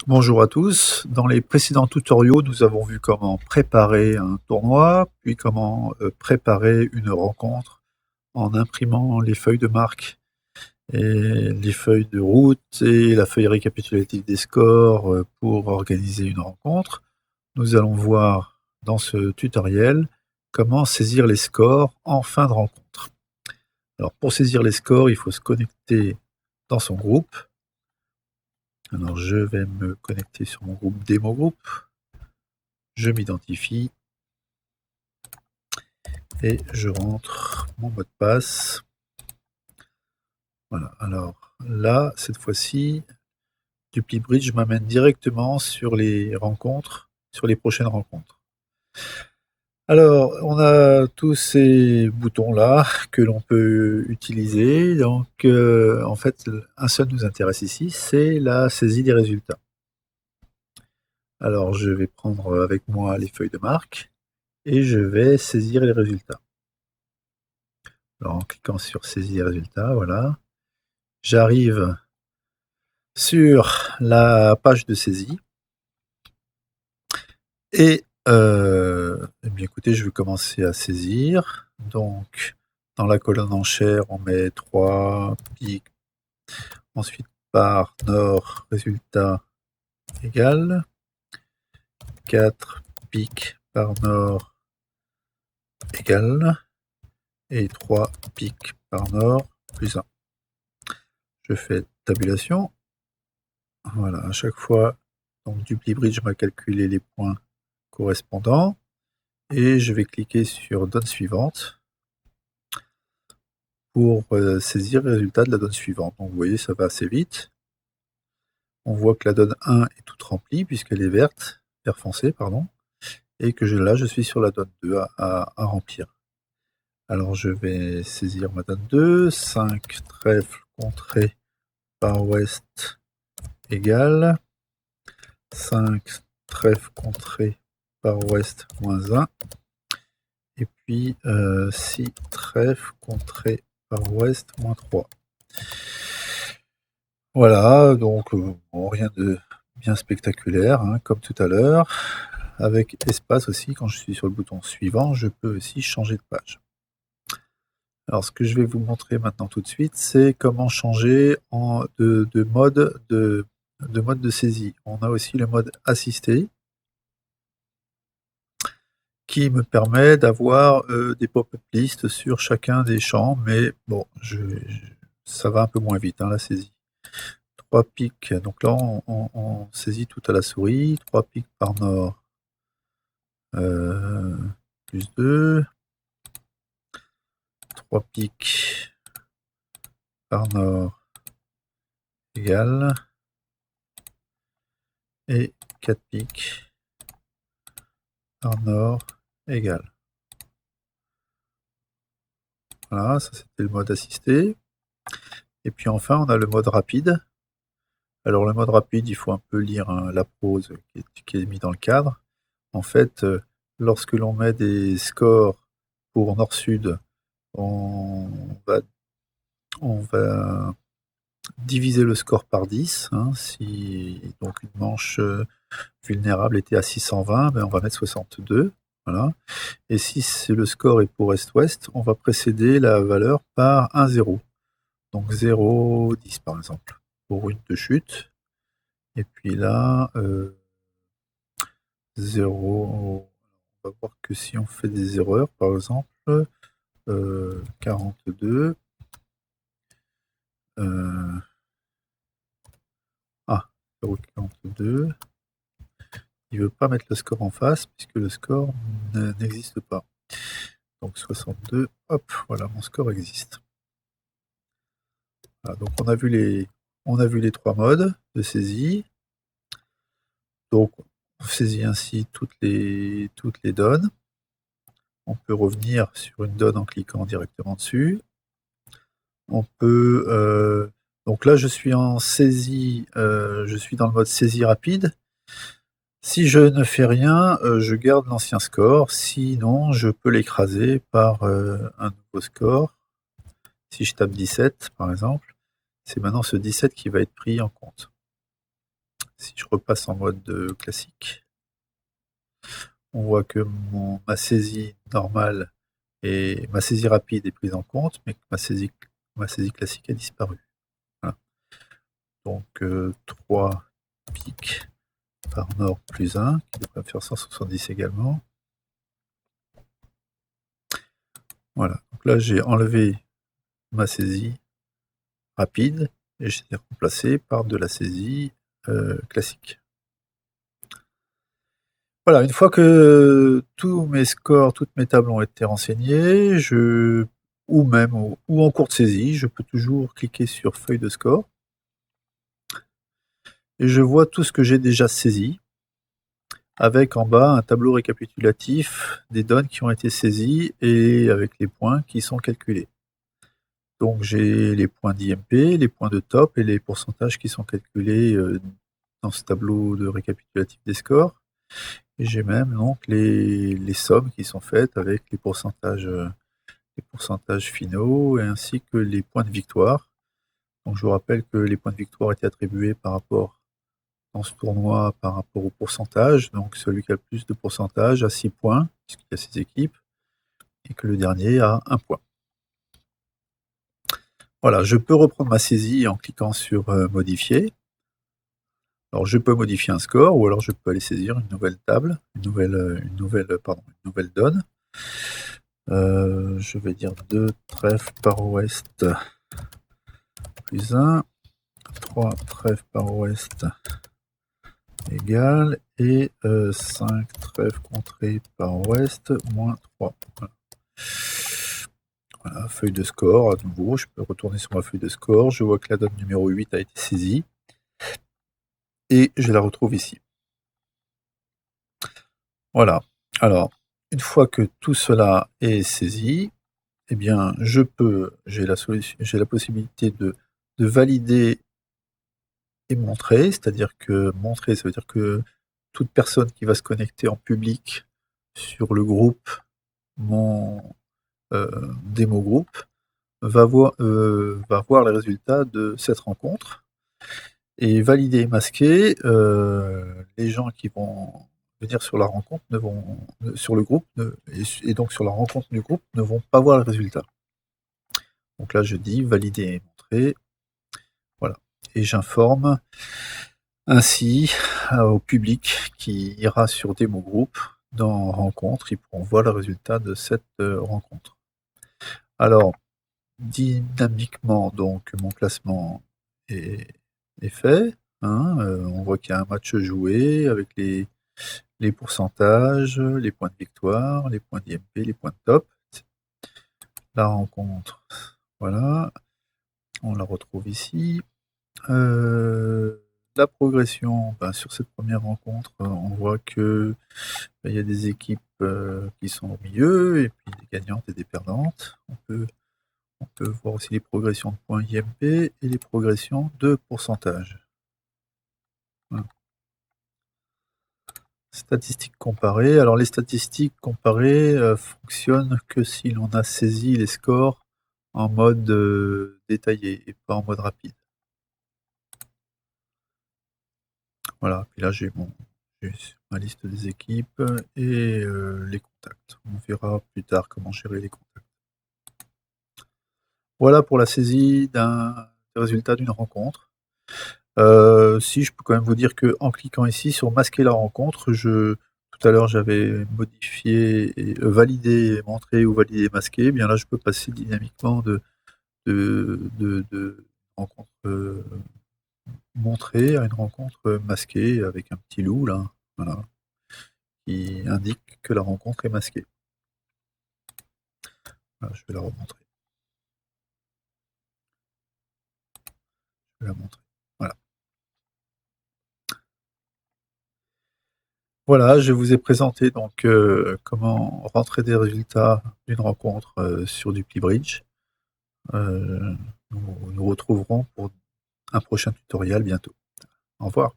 Bonjour à tous. Dans les précédents tutoriaux, nous avons vu comment préparer un tournoi, puis comment préparer une rencontre en imprimant les feuilles de marque et les feuilles de route et la feuille récapitulative des scores pour organiser une rencontre. Nous allons voir dans ce tutoriel comment saisir les scores en fin de rencontre. Alors pour saisir les scores, il faut se connecter dans son groupe. Alors je vais me connecter sur mon groupe Démo Group. Je m'identifie et je rentre mon mot de passe. Voilà, alors là, cette fois-ci, DupliBridge m'amène directement sur les rencontres, sur les prochaines rencontres. Alors, on a tous ces boutons-là que l'on peut utiliser. Donc, en fait, un seul nous intéresse ici, c'est la saisie des résultats. Alors, je vais prendre avec moi les feuilles de marque et je vais saisir les résultats. Alors, en cliquant sur saisir les résultats, voilà. J'arrive sur la page de saisie et eh bien écoutez, je vais commencer à saisir. Donc dans la colonne enchères, on met 3 pics, ensuite par nord, résultat égal, 4 pics par nord égal et 3 pics par nord plus 1. Je fais tabulation. Voilà, à chaque fois, donc DupliBridge m'a calculé les points correspondants et je vais cliquer sur donne suivante pour saisir le résultat de la donne suivante. Donc vous voyez, ça va assez vite. On voit que la donne 1 est toute remplie puisqu'elle est verte, vert foncé, pardon, et que là je suis sur la donne 2 à remplir. Alors je vais saisir ma donne 2, 5 trèfle contrée par ouest égale 5 trèfle contrée par ouest moins 1, et puis 6 trèfle contrée par ouest moins 3. Voilà, donc bon, rien de bien spectaculaire, hein, comme tout à l'heure. Avec espace aussi, quand je suis sur le bouton suivant, je peux aussi changer de page. Alors ce que je vais vous montrer maintenant tout de suite, c'est comment changer de mode de saisie. On a aussi le mode assisté qui me permet d'avoir des pop-up listes sur chacun des champs, mais bon, ça va un peu moins vite, hein, la saisie. 3 pics, donc là on saisit tout à la souris, 3 pics par nord, plus 2, 3 pics par nord égale, et 4 pics par nord égale. Voilà, ça c'était le mode assisté. Et puis enfin on a le mode rapide. Alors le mode rapide, il faut un peu lire la prose qui est mise dans le cadre. En fait, lorsque l'on met des scores pour nord-sud, on va on va diviser le score par 10, hein. Si donc une manche vulnérable était à 620, ben on va mettre 62, voilà. Et si le score est pour est-ouest, on va précéder la valeur par un 0. Donc 0,10 par exemple, pour une de chute. Et puis là, 0, on va voir que si on fait des erreurs, par exemple, 42, ah, 0,42, il veut pas mettre le score en face puisque le score n'existe pas. Donc 62, hop, voilà, mon score existe. Voilà, donc on a vu les 3 modes de saisie. Donc on saisit ainsi toutes les donnes. On peut revenir sur une donne en cliquant directement dessus. On peut, donc là je suis en saisie, je suis dans le mode saisie rapide. Si je ne fais rien, je garde l'ancien score, sinon je peux l'écraser par, un nouveau score. Si je tape 17 par exemple, c'est maintenant ce 17 qui va être pris en compte. si je repasse en mode classique, on voit que ma saisie normale et ma saisie rapide est prise en compte, mais que ma saisie classique a disparu. Voilà. Donc 3 piques par nord plus 1, qui devrait me faire 170 également. Voilà, donc là j'ai enlevé ma saisie rapide et je l'ai remplacée par de la saisie classique. Voilà, une fois que tous mes scores, toutes mes tables ont été renseignées, ou en cours de saisie, je peux toujours cliquer sur feuille de score et je vois tout ce que j'ai déjà saisi, avec en bas un tableau récapitulatif des donnes qui ont été saisies et avec les points qui sont calculés. Donc j'ai les points d'IMP, les points de top et les pourcentages qui sont calculés dans ce tableau de récapitulatif des scores. Et j'ai même donc les sommes qui sont faites avec les pourcentages finaux, et ainsi que les points de victoire. Donc je vous rappelle que les points de victoire étaient attribués dans ce tournoi par rapport au pourcentage. Donc celui qui a le plus de pourcentage a 6 points, puisqu'il y a 6 équipes, et que le dernier a 1 point. Voilà, je peux reprendre ma saisie en cliquant sur modifier. Alors je peux modifier un score, ou alors je peux aller saisir une nouvelle table, une nouvelle donne. Je vais dire 2 trèfles par ouest plus 1, 3 trèfles par ouest égale, et 5 trèfles contrées par ouest moins 3. Voilà, feuille de score à nouveau, je peux retourner sur ma feuille de score, je vois que la donne numéro 8 a été saisie, et je la retrouve ici. Voilà, alors une fois que tout cela est saisi, eh bien j'ai la possibilité de valider et montrer, c'est-à-dire que montrer, ça veut dire que toute personne qui va se connecter en public sur le groupe, mon démo groupe, va voir les résultats de cette rencontre. Et valider et masquer, les gens qui vont venir sur la rencontre sur le groupe, et donc sur la rencontre du groupe, ne vont pas voir le résultat. Donc là je dis valider et montrer, voilà, et j'informe ainsi au public qui ira sur Démo Group dans rencontre, ils pourront voir le résultat de cette rencontre. Alors, dynamiquement, donc mon classement est fait, hein, on voit qu'il y a un match joué avec les pourcentages, les points de victoire, les points d'IMP, les points de top. La rencontre, voilà, on la retrouve ici. La progression, sur cette première rencontre, on voit que il y a des équipes qui sont au milieu, et puis des gagnantes et des perdantes. On peut voir aussi les progressions de points IMP et les progressions de pourcentage. Voilà. Statistiques comparées. Alors les statistiques comparées fonctionnent que si l'on a saisi les scores en mode détaillé et pas en mode rapide. Voilà, puis là j'ai ma liste des équipes et les contacts. On verra plus tard comment gérer les contacts. Voilà pour la saisie des résultats d'une rencontre. Si je peux quand même vous dire qu'en cliquant ici sur masquer la rencontre, tout à l'heure j'avais modifié et validé, montré ou validé, masqué, bien là je peux passer dynamiquement de rencontre montrée à une rencontre masquée avec un petit loup là, voilà, qui indique que la rencontre est masquée. Voilà, je vais la remontrer. Je vais la montrer. Voilà. Voilà, je vous ai présenté donc comment rentrer des résultats d'une rencontre sur du PlyBridge. Nous nous retrouverons pour un prochain tutoriel bientôt. Au revoir.